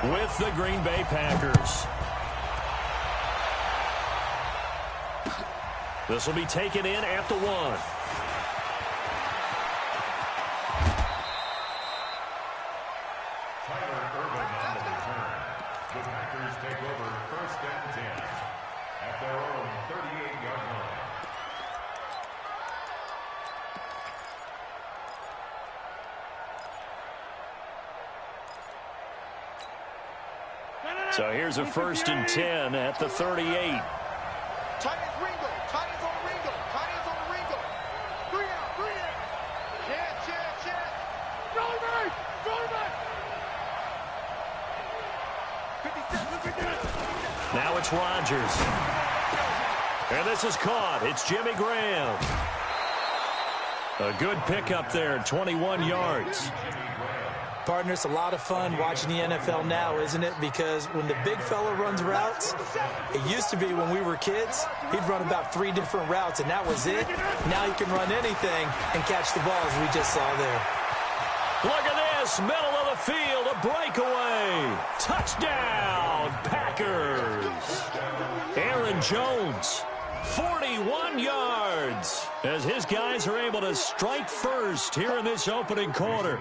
with the Green Bay Packers. This will be taken in at the 1. The Packers take over 1st and 10 at their own 38-yard line. So here's a 1st and 10 at the 38. Titans Ringo. Titans on the Ringo. Titans on the Ringo. 3 out. 3 out. Check. Going back. Now it's Rodgers. And this is caught. It's Jimmy Graham. A good pickup there, 21 yards. Partner, it's a lot of fun watching the NFL now, isn't it? Because when the big fella runs routes, it used to be when we were kids, he'd run about 3 different routes, and that was it. Now he can run anything and catch the ball, as we just saw there. Look at this, middle of the field, a breakaway. Touchdown, Packers. Aaron Jones, 41 yards, as his guys are able to strike first here in this opening quarter.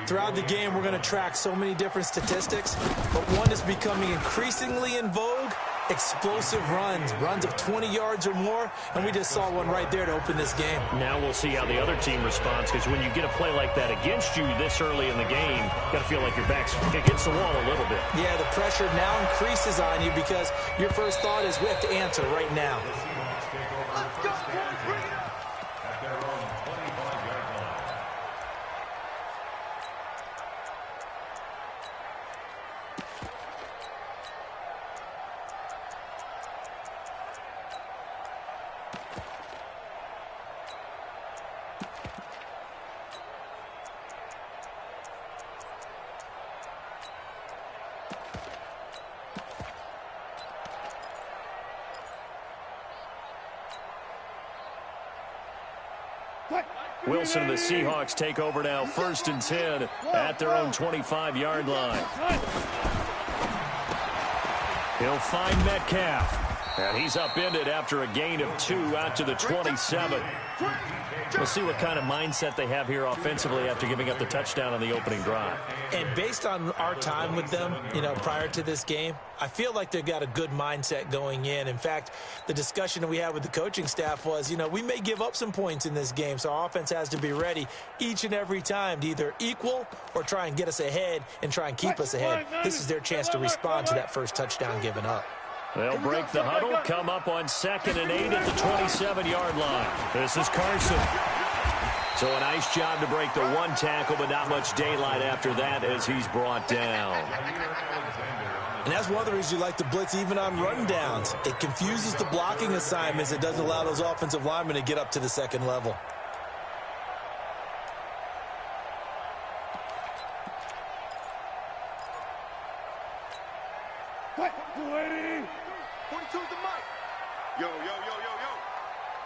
Throughout the game, we're going to track so many different statistics, but one is becoming increasingly in vogue: explosive runs of 20 yards or more, and we just saw one right there to open this game. Now we'll see how the other team responds, because when you get a play like that against you this early in the game, you got to feel like your back's against the wall a little bit. Yeah, the pressure now increases on you because your first thought is we have to answer right now. Wilson and the Seahawks take over now, 1st and 10 at their own 25-yard line. He'll find Metcalf, and he's upended after a gain of 2 out to the 27. We'll see what kind of mindset they have here offensively after giving up the touchdown on the opening drive. And based on our time with them, prior to this game, I feel like they've got a good mindset going in. In fact, the discussion that we had with the coaching staff was, we may give up some points in this game, so our offense has to be ready each and every time to either equal or try and get us ahead and try and keep us ahead. This is their chance to respond to that first touchdown given up. They'll break the huddle, come up on 2nd and 8 at the 27-yard line. This is Carson. So a nice job to break the 1 tackle, but not much daylight after that as he's brought down. And that's one of the reasons you like to blitz even on run downs. It confuses the blocking assignments. It doesn't allow those offensive linemen to get up to the second level.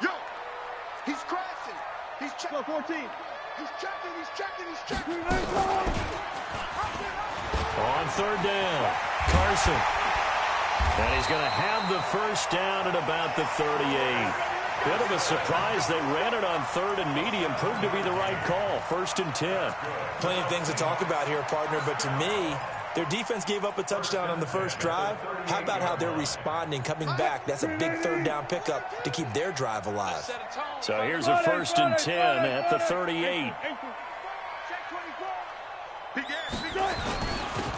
Yo. He's crashing. He's checking. 14. He's checking. On 3rd down, Carson. And he's going to have the first down at about the 38. Bit of a surprise. They ran it on 3rd and medium. Proved to be the right call. 1st and 10. Plenty of things to talk about here, partner, but to me, their defense gave up a touchdown on the first drive. How about how they're responding, coming back? That's a big 3rd down pickup to keep their drive alive. So here's a 1st and 10 at the 38.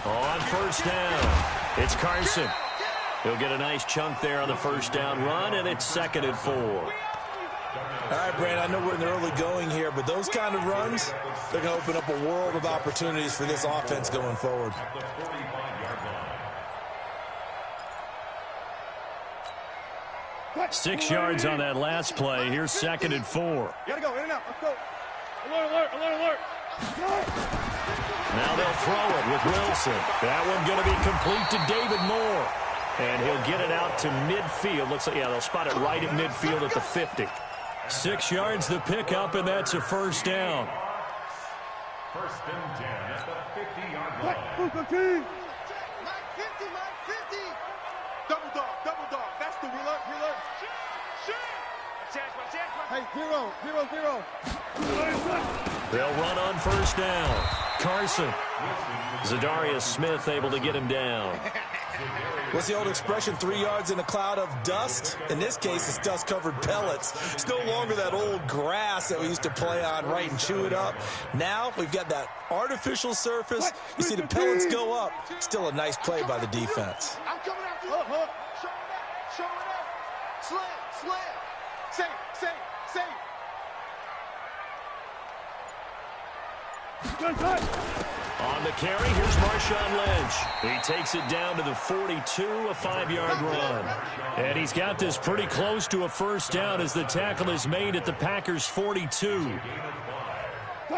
On 1st down, it's Carson. He'll get a nice chunk there on the 1st down run, and it's 2nd and 4. All right, Brand, I know we're in the early going here, but those kind of runs, they're going to open up a world of opportunities for this offense going forward. 6 yards on that last play. Here's 2nd and 4. Gotta go, in and out. Let's go. Alert. Now they'll throw it with Wilson. That one going to be complete to David Moore. And he'll get it out to midfield. Looks like, they'll spot it right at midfield at the 50. 6 yards the pickup, and that's a 1st down. 1st and 10 at the 50-yard line. man, 50. Double dog. That's the alert. Hey, 0. They'll run on first down. Carson. Zadarius Smith able to get him down. What's the old expression, 3 yards in a cloud of dust? In this case, it's dust-covered pellets. It's no longer that old grass that we used to play on, right, and chew it up. Now we've got that artificial surface. You see the pellets go up. Still a nice play by the defense. I'm coming after you. Show it up. Slam. Save. On the carry, here's Marshawn Lynch. He takes it down to the 42, a 5-yard run. And he's got this pretty close to a first down as the tackle is made at the Packers' 42.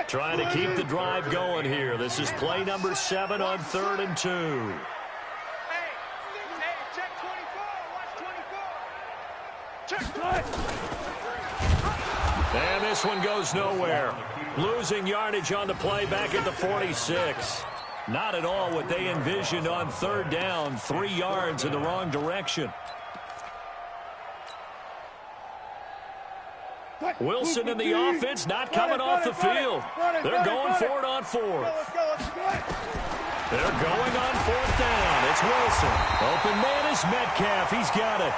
Trying to keep the drive going here. This is play number 7 on 3rd and 2. Hey, check 24. Watch 24. Check. And this one goes nowhere. Losing yardage on the play back at the 46. Not at all what they envisioned on 3rd down. 3 yards in the wrong direction. Wilson in the offense not coming off the field. They're going for it on 4th. They're going on 4th down. It's Wilson. Open man is Metcalf. He's got it.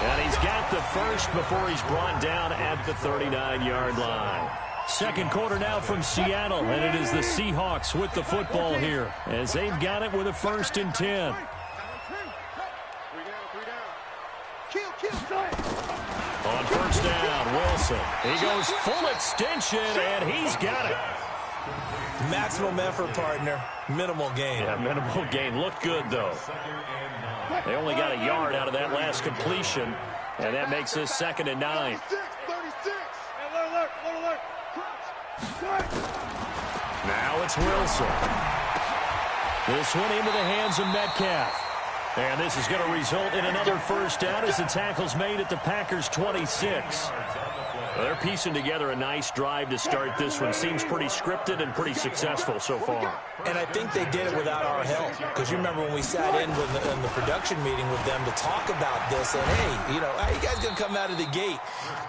And he's got the first before he's brought down at the 39-yard line. Second quarter now from Seattle, and it is the Seahawks with the football here as they've got it with a 1st and 10. 3 down. On 1st down, Wilson. He goes full extension, and he's got it. Maximum effort, partner. Minimal gain. Yeah, minimal gain. Looked good, though. They only got a yard out of that last completion, and that makes this 2nd and 9. 36. Alert. Now it's Wilson. This one into the hands of Metcalf. And this is going to result in another first down as the tackle's made at the Packers' 26. They're piecing together a nice drive to start this one. Seems pretty scripted and pretty successful so far. And I think they did it without our help. Because you remember when we sat in the production meeting with them to talk about this, and hey, how you guys going to come out of the gate?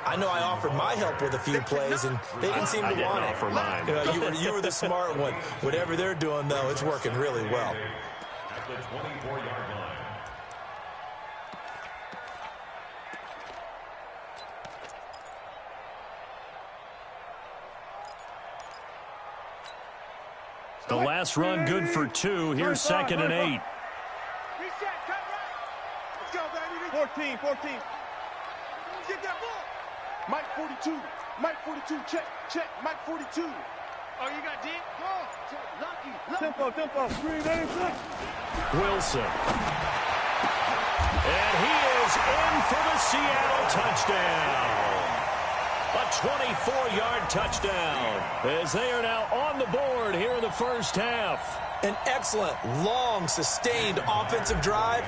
I know I offered my help with a few plays, and they didn't seem to want it. I didn't offer mine. You were the smart one. Whatever they're doing, though, it's working really well. At the 24-yard line. The last run good for 2. Here's 2nd and 8. Reset, cut right. Let's go, baby. 14. Get that ball. Mike 42, check. Mike 42. Oh, you got deep? Go. Lucky. Tempo. 3, 8, 6. Wilson. And he is in for the Seattle touchdown. A 24-yard touchdown as they are now on the board here in the first half. An excellent, long, sustained offensive drive.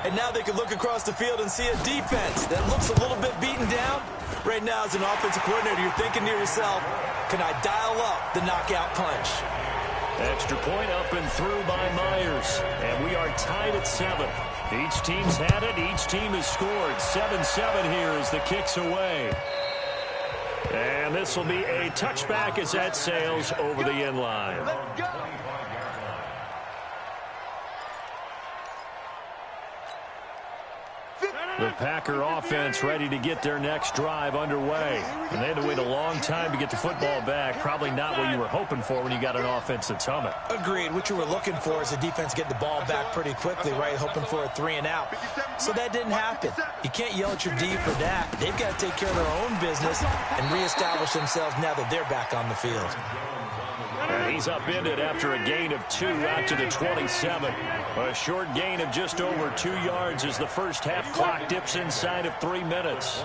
And now they can look across the field and see a defense that looks a little bit beaten down. Right now, as an offensive coordinator, you're thinking to yourself, can I dial up the knockout punch? Extra point up and through by Myers. And we are tied at 7. Each team's had it. Each team has scored. 7-7 here as the kick's away. And this will be a touchback as that sails over the end line. Let's go. The Packer offense ready to get their next drive underway. And they had to wait a long time to get the football back. Probably not what you were hoping for when you got an offense that's humming. Agreed. What you were looking for is the defense get the ball back pretty quickly, right? Hoping for a 3 and out. So that didn't happen. You can't yell at your D for that. They've got to take care of their own business and reestablish themselves now that they're back on the field. And he's upended after a gain of 2 out to the 27. A short gain of just over 2 yards as the first half clock dips inside of 3 minutes.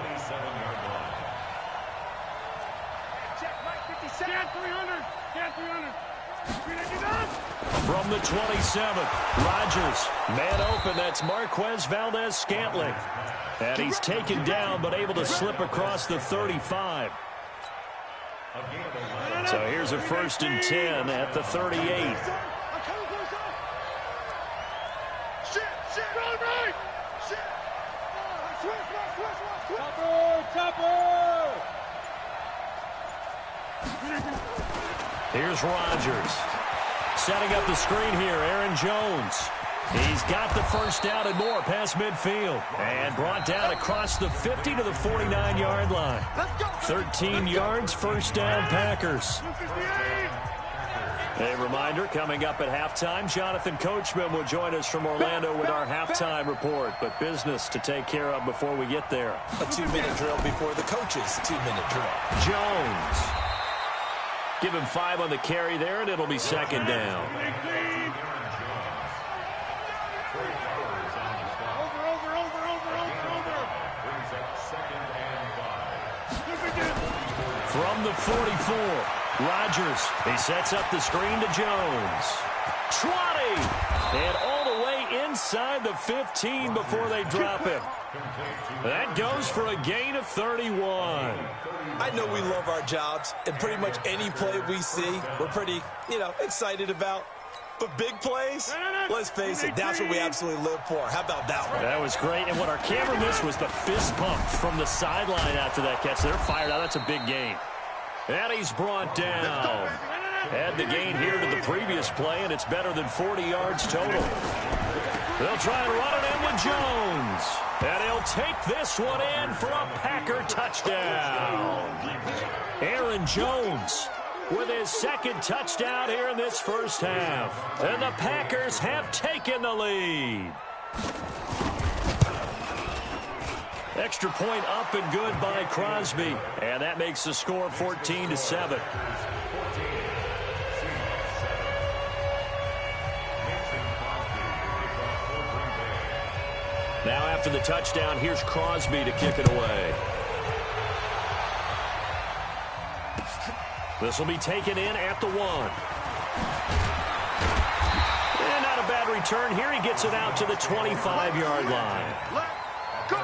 From the 27, Rodgers, man open, that's Marquez Valdez-Scantling. And he's taken down but able to slip across the 35. So here's a 1st and 10 at the 38. Here's Rodgers. Setting up the screen here, Aaron Jones. He's got the first down and more past midfield. And brought down across the 50 to the 49-yard line. 13 yards, first down, Packers. A reminder, coming up at halftime, Jonathan Coachman will join us from Orlando with our halftime report. But business to take care of before we get there. A 2-minute drill before the coach's 2-minute drill. Jones. Give him 5 on the carry there, and it'll be second down. From the 44, Rodgers. He sets up the screen to Jones. Trotty! And all the way inside the 15 before they drop him. That goes for a gain of 31. I know we love our jobs, and pretty much any play we see, we're pretty, excited about. But big plays, let's face it, that's what we absolutely live for. How about that one? That was great, and what our camera missed was the fist pump from the sideline after that catch. They're fired out. That's a big gain. And he's brought down. Add the gain here to the previous play, and it's better than 40 yards total. They'll try and run it in with Jones. And he'll take this one in for a Packer touchdown. Aaron Jones with his second touchdown here in this first half. And the Packers have taken the lead. Extra point up and good by Crosby. And that makes the score 14-7. Now after the touchdown, here's Crosby to kick it away. This will be taken in at the 1. And not a bad return here. He gets it out to the 25-yard line. Let's go.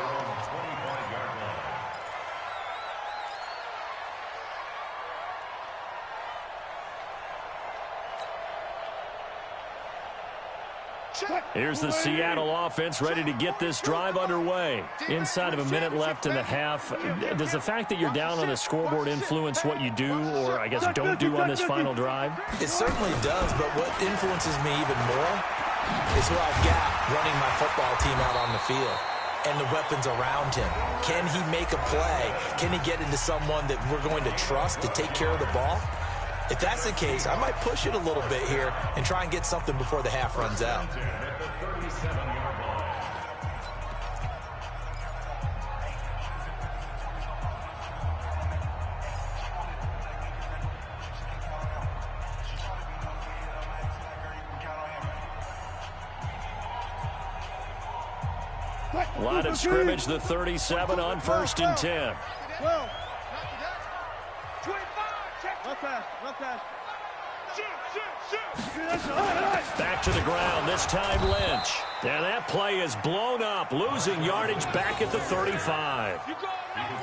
Here's the Seattle offense ready to get this drive underway. Inside of a minute left in the half, does the fact that you're down on the scoreboard influence what you do, or I guess don't do on this final drive? It certainly does, but what influences me even more is who I've got running my football team out on the field and the weapons around him. Can he make a play? Can he get into someone that we're going to trust to take care of the ball? If that's the case, I might push it a little bit here and try and get something before the half runs out. Line of scrimmage, the 37 on 1st and 10. Back to the ground, this time Lynch. And that play is blown up, losing yardage back at the 35.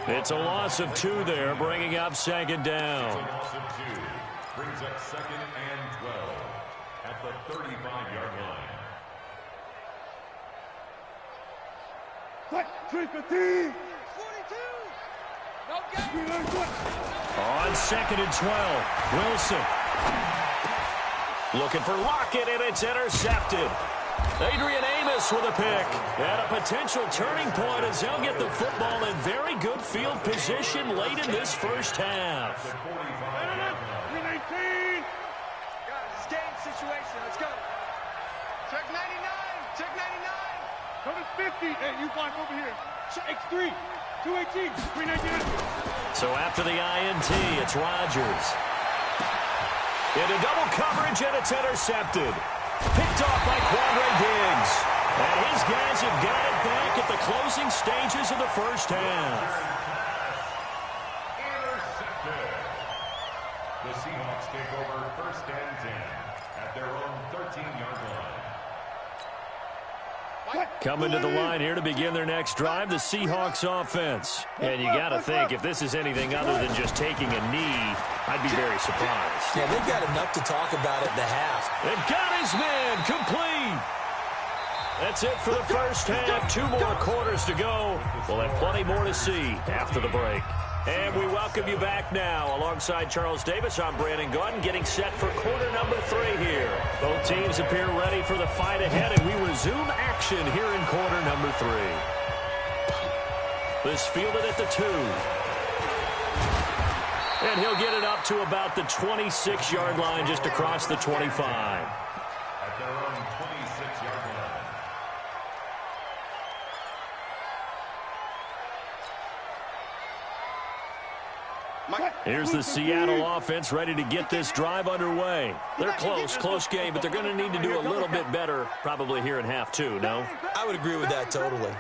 It's a loss of 2 there, bringing up second down. Brings up 2nd and 12 at the 35-yard line. 3-15. On 2nd and 12, Wilson. Looking for Lockett, and it's intercepted. Adrian Amos with a pick. And a potential turning point as they'll get the football in very good field position late in this first half. 3-19. Guys, game situation. Let's go. Check 99. Check 99. Go to 50. Hey, you block over here. X3. 218. 319. So after the INT, it's Rodgers. Into double coverage, and it's intercepted. Picked off by Quandre Diggs. And his guys have got it back at the closing stages of the first half. Intercepted. The Seahawks take over 1st and 10 at their own 13-yard line. Coming to the line here to begin their next drive, the Seahawks offense. And you got to think, if this is anything other than just taking a knee, I'd be very surprised. Yeah, they've got enough to talk about at the half. And got his man complete. That's it for the first half. 2 more quarters to go. We'll have plenty more to see after the break. And we welcome you back now. Alongside Charles Davis, I'm Brandon Gunn, getting set for quarter number 3 here. Both teams appear ready for the fight ahead, and we resume action here in quarter number 3. This fielded at the 2. And he'll get it up to about the 26-yard line, just across the 25. At their own 26-yard line. Here's the Seattle offense ready to get this drive underway. They're close game, but they're going to need to do a little bit better probably here in half 2, no? I would agree with that totally.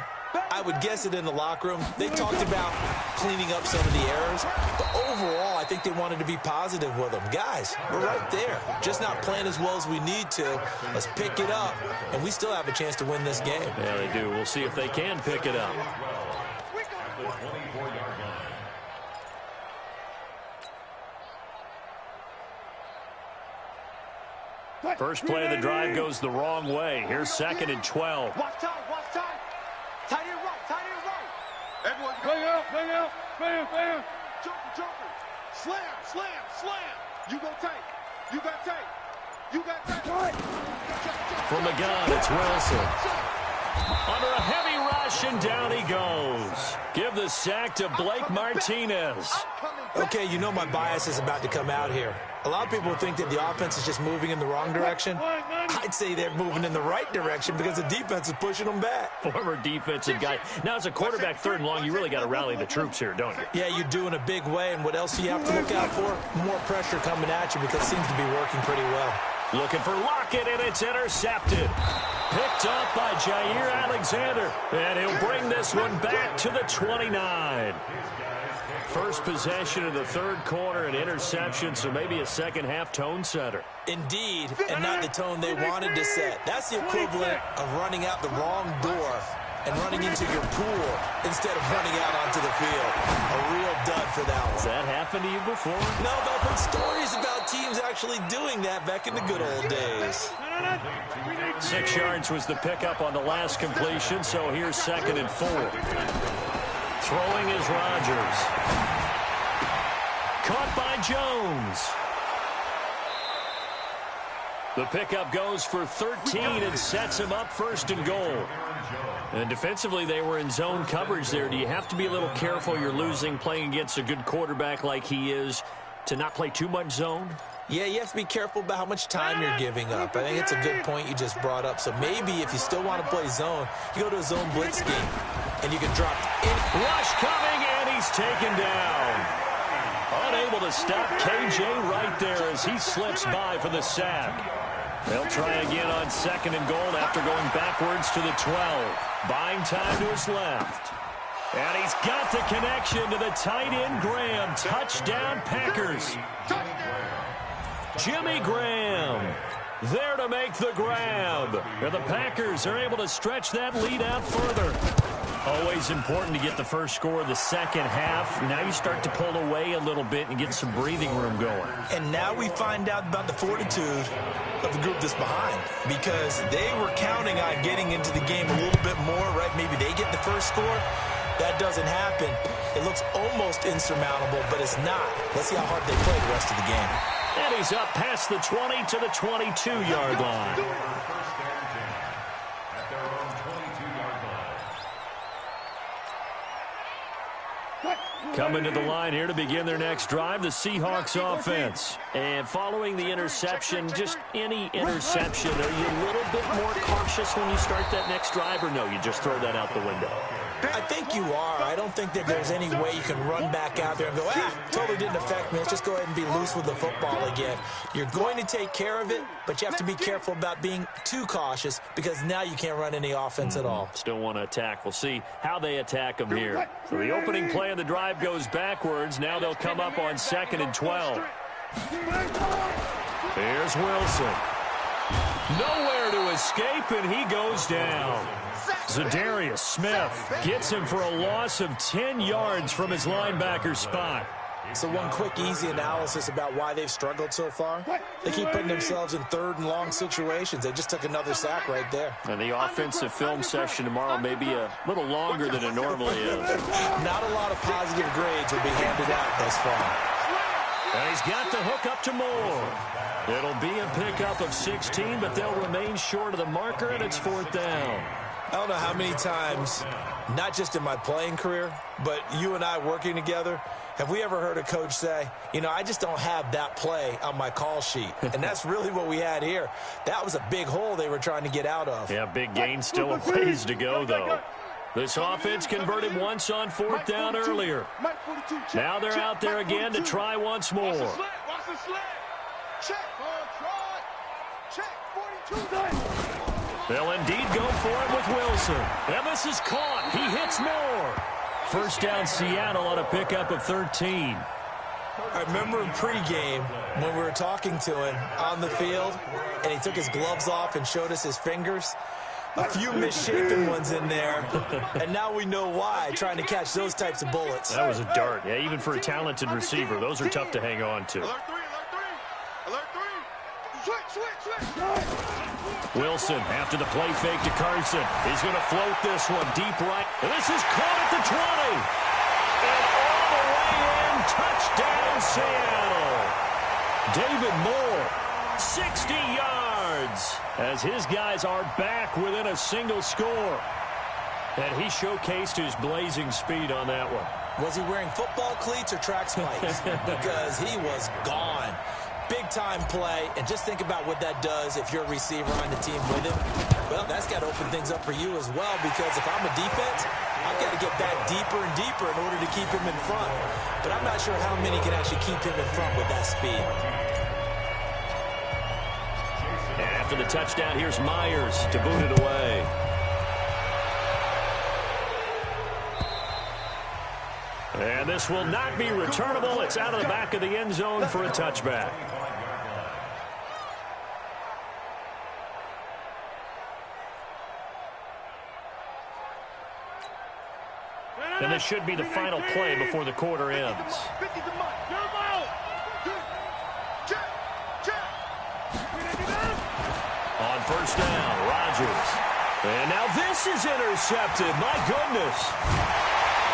I would guess it in the locker room. They talked about cleaning up some of the errors, but overall, I think they wanted to be positive with them. Guys, we're right there. Just not playing as well as we need to. Let's pick it up, and we still have a chance to win this game. Yeah, they do. We'll see if they can pick it up. At the 24-yard line. First play of the drive goes the wrong way. Here's 2nd and 12. Watch time. Tight end right. Everyone, bang out. Joker. Slam. You got tape. From the gun, it's Wilson. Under a heavy rush, and down he goes. Give the sack to Blake Martinez. Okay, you know my bias is about to come out here. A lot of people think that the offense is just moving in the wrong direction. I'd say they're moving in the right direction because the defense is pushing them back. Former defensive guy. Now, as a quarterback 3rd and long, you really got to rally the troops here, don't you? Yeah, you do in a big way, and what else do you have to look out for? More pressure coming at you because it seems to be working pretty well. Looking for Lockett, and it's intercepted. Picked up by Jair Alexander, and he'll bring this one back to the 29. First possession of the 3rd quarter, an interception, so maybe a second-half tone setter. Indeed, and not the tone they wanted to set. That's the equivalent of running out the wrong door and running into your pool instead of running out onto the field. A real dud for that one. Has that happened to you before? No, but I've heard stories about teams actually doing that back in the good old days. 6 yards was the pickup on the last completion, so here's 2nd and 4. Throwing is Rodgers. Caught by Jones. The pickup goes for 13 and sets him up 1st and goal. And defensively, they were in zone coverage there. Do you have to be a little careful? You're losing, playing against a good quarterback like he is, to not play too much zone? Yeah, you have to be careful about how much time you're giving up. I think it's a good point you just brought up. So maybe if you still want to play zone, you go to a zone blitz scheme, and you can drop in. Rush coming, and he's taken down. Unable to stop KJ right there as he slips by for the sack. They'll try again on 2nd and goal after going backwards to the 12. Buying time to his left. And he's got the connection to the tight end, Graham. Touchdown, Packers. Jimmy Graham there to make the grab. And the Packers are able to stretch that lead out further. Always important to get the first score of the second half. Now you start to pull away a little bit and get some breathing room going. And now we find out about the fortitude of the group that's behind, because they were counting on getting into the game a little bit more, right? Maybe they get the first score. That doesn't happen. It looks almost insurmountable, but it's not. Let's see how hard they play the rest of the game. And he's up past the 20 to the 22-yard line. Coming to the line here to begin their next drive, the Seahawks offense. And following the interception, just any interception, are you a little bit more cautious when you start that next drive, or no, you just throw that out the window? I think you are. I don't think that there's any way you can run back out there and go, totally didn't affect me. Let's just go ahead and be loose with the football again. You're going to take care of it, but you have to be careful about being too cautious, because now you can't run any offense at all. Still want to attack. We'll see how they attack them here. So the opening play of the drive goes backwards. Now they'll come up on 2nd and 12. Here's Wilson. Nowhere to escape, and he goes down. Zadarius Smith gets him for a loss of 10 yards from his linebacker spot. So one quick, easy analysis about why they've struggled so far. They keep putting themselves in third and long situations. They just took another sack right there. And the offensive film session tomorrow may be a little longer than it normally is. Not a lot of positive grades will be handed out thus far. And he's got the hook up to Moore. It'll be a pickup of 16, but they'll remain short of the marker, and it's 4th down. I don't know how many times, not just in my playing career, but you and I working together, have we ever heard a coach say, you know, I just don't have that play on my call sheet? And that's really what we had here. That was a big hole they were trying to get out of. Yeah, big gain, still a ways to go, though. This offense converted once on 4th down earlier. Now they're out there again to try once more. They'll indeed go for it with Wilson. And this is caught. He hits Moore. 1st down Seattle on a pickup of 13. I remember in pregame when we were talking to him on the field, and he took his gloves off and showed us his fingers. A few misshapen ones in there, and now we know why, trying to catch those types of bullets. That was a dart. Yeah, even for a talented receiver, those are tough to hang on to. Wilson, after the play fake to Carson, he's going to float this one deep right. And this is caught at the 20. And all the way in, touchdown Seattle. David Moore, 60 yards, as his guys are back within a single score. And he showcased his blazing speed on that one. Was he wearing football cleats or track spikes? Because he was gone. Big-time play, and just think about what that does if you're a receiver on the team with him. Well, that's got to open things up for you as well, because if I'm a defense, I've got to get back deeper and deeper in order to keep him in front. But I'm not sure how many can actually keep him in front with that speed. And after the touchdown, here's Myers to boot it away. And this will not be returnable. It's out of the back of the end zone for a touchback. And this should be the final play before the quarter ends. On 1st down, Rodgers. And now this is intercepted. My goodness.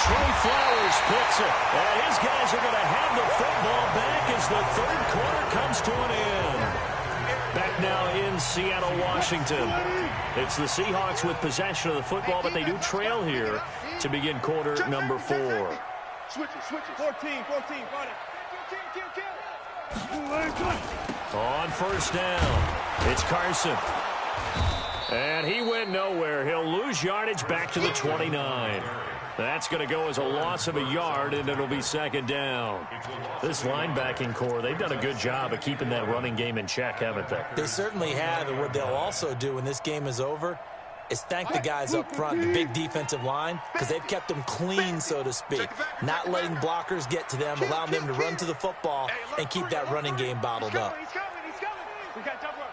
Trey Flowers picks it. And his guys are going to have the football back as the 3rd quarter comes to an end. Back now in Seattle, Washington. It's the Seahawks with possession of the football, but they do trail here to begin quarter number 4. Switch it. 14, got it. On 1st down, it's Carson. And he went nowhere. He'll lose yardage back to the 29. That's going to go as a loss of a yard, and it'll be 2nd down. This linebacking core, they've done a good job of keeping that running game in check, haven't they? They certainly have, and what they'll also do when this game is over is thank the guys up front, the big defensive line, because they've kept them clean, so to speak, not letting blockers get to them, allowing them to run to the football and keep that running game bottled up. He's coming. We got double up.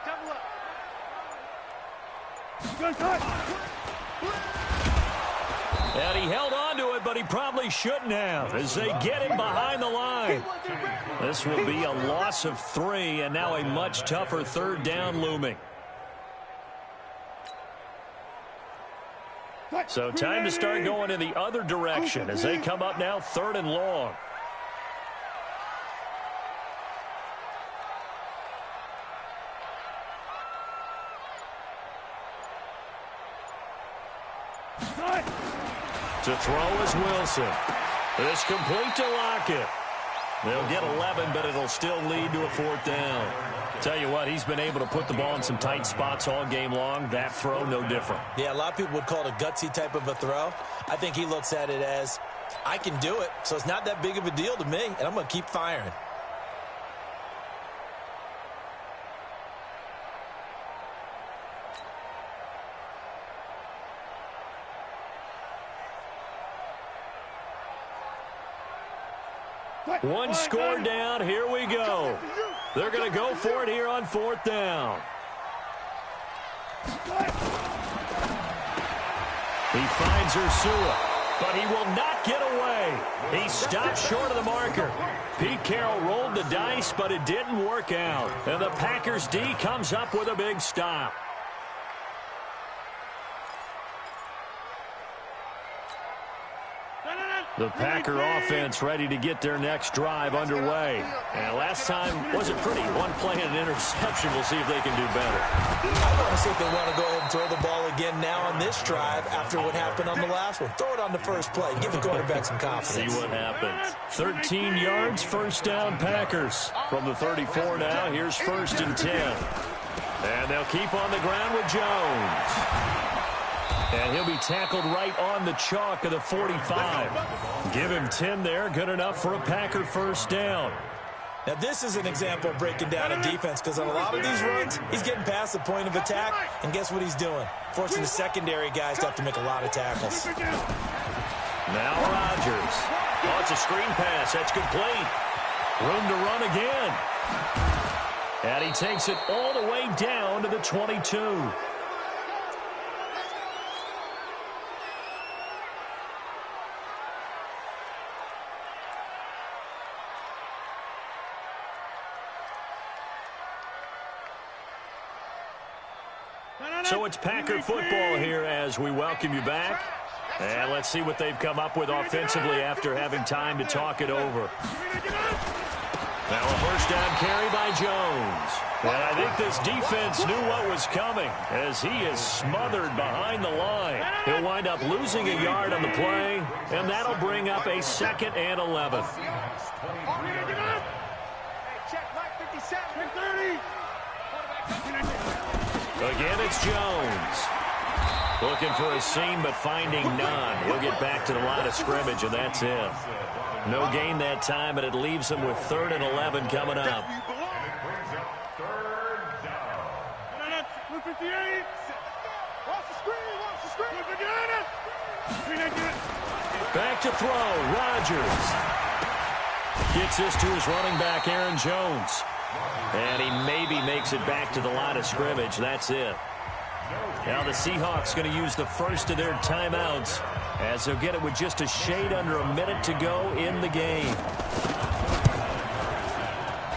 And he held on to it, but he probably shouldn't have as they get him behind the line. This will be a loss of 3, and now a much tougher 3rd down looming. So time to start going in the other direction as they come up now 3rd and long. To throw is Wilson. It's complete to Lockett. They'll get 11, but it'll still lead to a 4th down. Tell you what, he's been able to put the ball in some tight spots all game long. That throw, no different. Yeah, a lot of people would call it a gutsy type of a throw. I think he looks at it as, I can do it, so it's not that big of a deal to me, and I'm going to keep firing. One score down. Here we go. They're going to go for it here on 4th down. He finds Ursua. but he will not get away. He stopped short of the marker. Pete Carroll rolled the dice, but it didn't work out. And the Packers D comes up with a big stop. The Packer offense ready to get their next drive underway. And last time wasn't pretty. One play and an interception. We'll see if they can do better. I want to see if they want to go ahead and throw the ball again now on this drive after what happened on the last one. Throw it on the first play. Give the quarterback some confidence. See what happens. 13 yards, first down Packers. From the 34 now, here's 1st and 10. And they'll keep on the ground with Jones. And he'll be tackled right on the chalk of the 45. Give him 10 there. Good enough for a Packer first down. Now, this is an example of breaking down a defense because on a lot of these runs, he's getting past the point of attack, and guess what he's doing? Forcing the secondary guys to have to make a lot of tackles. Now Rodgers. Oh, it's a screen pass. That's complete. Room to run again. And he takes it all the way down to the 22. So it's Packer football here as we welcome you back. And let's see what they've come up with offensively after having time to talk it over. Now a first down carry by Jones. And I think this defense knew what was coming as he is smothered behind the line. He'll wind up losing a yard on the play, and that'll bring up a 2nd and 11. Again, it's Jones. Looking for a seam, but finding none. He'll get back to the line of scrimmage, and that's it. No gain that time, but it leaves him with 3rd and 11 coming up. Back to throw. Rodgers gets this to his running back, Aaron Jones. And he maybe makes it back to the line of scrimmage. That's it. Now the Seahawks going to use the first of their timeouts as they'll get it with just a shade under a minute to go in the game.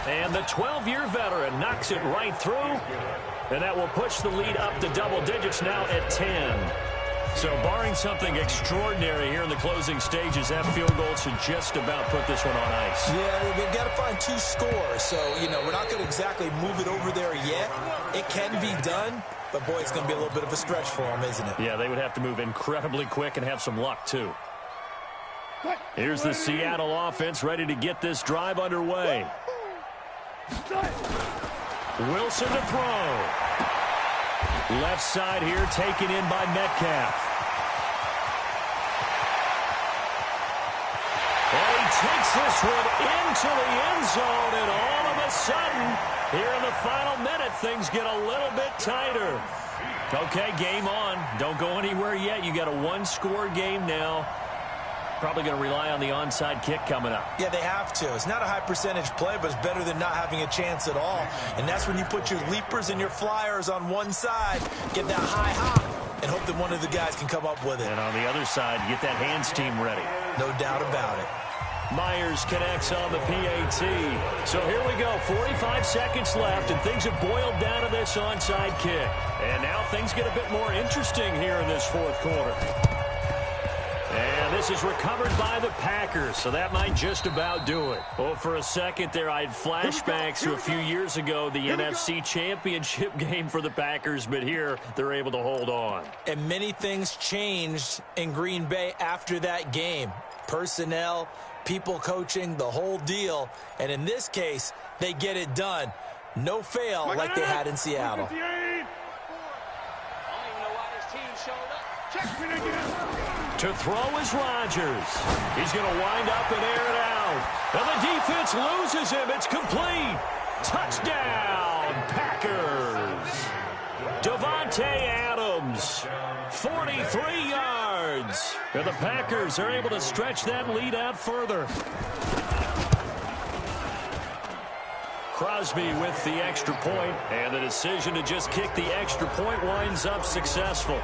And the 12-year veteran knocks it right through. And that will push the lead up to double digits now at 10. So barring something extraordinary here in the closing stages, that field goal should just about put this one on ice. Yeah, they've got to find 2 scores. So, we're not going to exactly move it over there yet. It can be done, but, boy, it's going to be a little bit of a stretch for them, isn't it? Yeah, they would have to move incredibly quick and have some luck, too. Here's the Seattle offense ready to get this drive underway. Wilson to throw. Left side here taken in by Metcalf. And he takes this one into the end zone, and all of a sudden, here in the final minute, things get a little bit tighter. Okay, game on. Don't go anywhere yet. You got a 1-score game now. Probably going to rely on the onside kick coming up. Yeah, they have to. It's not a high percentage play, but it's better than not having a chance at all. And that's when you put your leapers and your flyers on one side, get that high hop, and hope that one of the guys can come up with it. And on the other side, get that hands team ready. No doubt about it. Myers connects on the PAT. So here we go, 45 seconds left, and things have boiled down to this onside kick. And now things get a bit more interesting here in this 4th quarter. And this is recovered by the Packers, so that might just about do it. Oh, for a second there, I had flashbacks to a few years ago, the NFC Championship game for the Packers, but here they're able to hold on. And many things changed in Green Bay after that game. Personnel, people coaching, the whole deal. And in this case, they get it done. No fail like they had in Seattle. To throw is Rodgers. He's going to wind up and air it out. And the defense loses him. It's complete. Touchdown, Packers. Davante Adams, 43 yards. And the Packers are able to stretch that lead out further. Crosby with the extra point, and the decision to just kick the extra point winds up successful.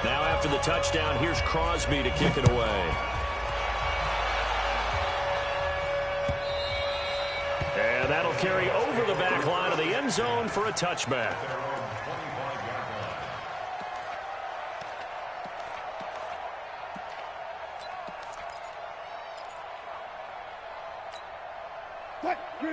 Now after the touchdown, here's Crosby to kick it away. And that'll carry over the back line of the end zone for a touchback.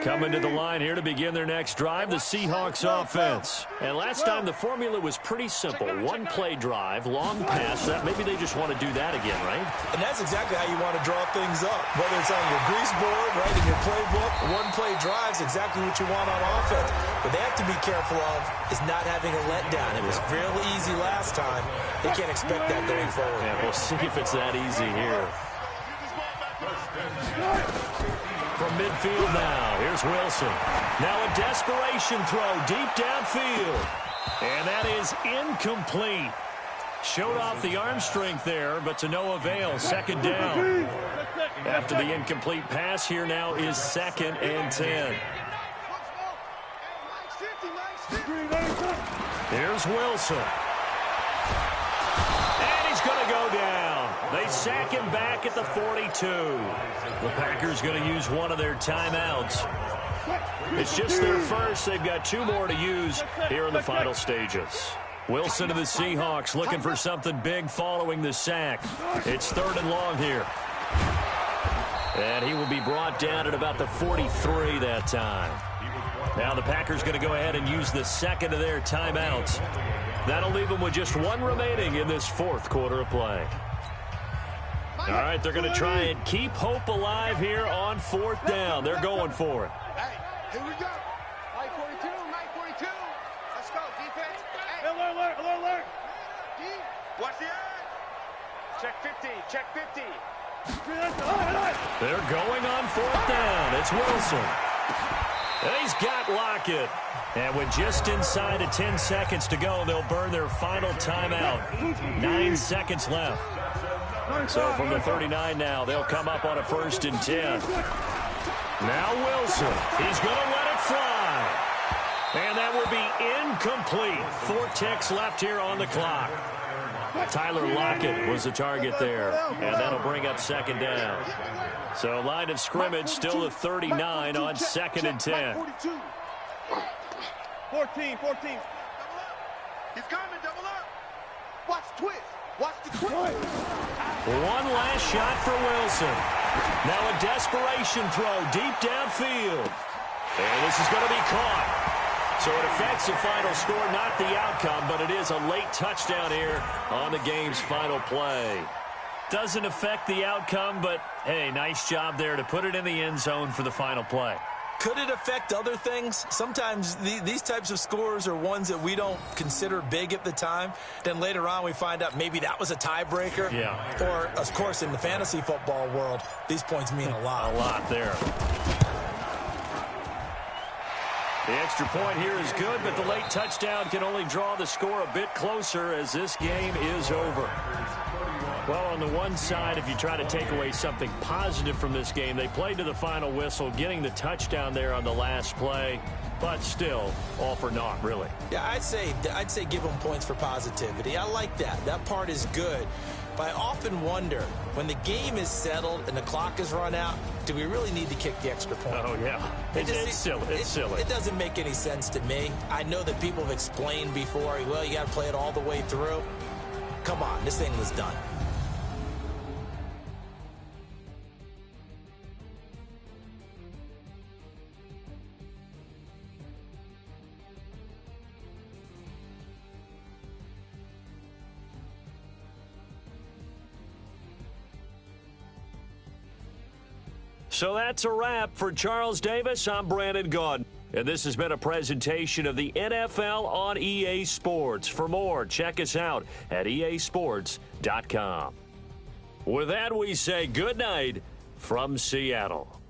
Coming to the line here to begin their next drive, the Seahawks offense. And last time the formula was pretty simple. One play drive, long pass. Maybe they just want to do that again, right? And that's exactly how you want to draw things up. Whether it's on your grease board, right, in your playbook, one play drive is exactly what you want on offense. What they have to be careful of is not having a letdown. It was real easy last time. They can't expect that going forward. Yeah, we'll see if it's that easy here. From midfield now, here's Wilson. Now a desperation throw deep downfield. And that is incomplete. Showed off the arm strength there, but to no avail. Second down. After the incomplete pass, here now is 2nd and 10. Here's Wilson. And he's going to go down. They sack him back at the 42. The Packers going to use one of their timeouts. It's just their first. They've got 2 more to use here in the final stages. Wilson to the Seahawks looking for something big following the sack. It's 3rd and long here. And he will be brought down at about the 43 that time. Now the Packers going to go ahead and use the second of their timeouts. That'll leave them with just 1 remaining in this 4th quarter of play. All right, they're going to try and keep hope alive here on 4th down. They're going for it. Hey, here we go. Mike 42, Mike 42. Let's go, defense. Hey. Alert. D, watch the eye. Check 50, check 50. They're going on 4th down. It's Wilson. And he's got Lockett. And with just inside of 10 seconds to go, they'll burn their final timeout. 9 seconds left. So from the 39 now, they'll come up on a 1st and 10. Now Wilson. He's going to let it fly. And that will be incomplete. 4 ticks left here on the clock. Tyler Lockett was the target there. And that'll bring up 2nd down. So line of scrimmage still the 39 on 2nd and 10. 14. He's coming, double up. Watch the twist. Watch the twist. One last shot for Wilson. Now a desperation throw deep downfield. And this is going to be caught. So it affects the final score, not the outcome, but it is a late touchdown here on the game's final play. Doesn't affect the outcome, but, hey, nice job there to put it in the end zone for the final play. Could it affect other things? Sometimes these types of scores are ones that we don't consider big at the time. Then later on we find out maybe that was a tiebreaker. Yeah. Or, of course, in the fantasy football world, these points mean a lot. A lot there. The extra point here is good, but the late touchdown can only draw the score a bit closer as this game is over. Well, on the one side, if you try to take away something positive from this game, they played to the final whistle, getting the touchdown there on the last play, but still, all for naught, really. Yeah, I'd say give them points for positivity. I like that. That part is good. But I often wonder, when the game is settled and the clock is run out, do we really need to kick the extra point? Oh, yeah. It's silly. It's silly. It doesn't make any sense to me. I know that people have explained before, well, you got to play it all the way through. Come on, this thing was done. So that's a wrap for Charles Davis. I'm Brandon Gaudin. And this has been a presentation of the NFL on EA Sports. For more, check us out at easports.com. With that, we say good night from Seattle.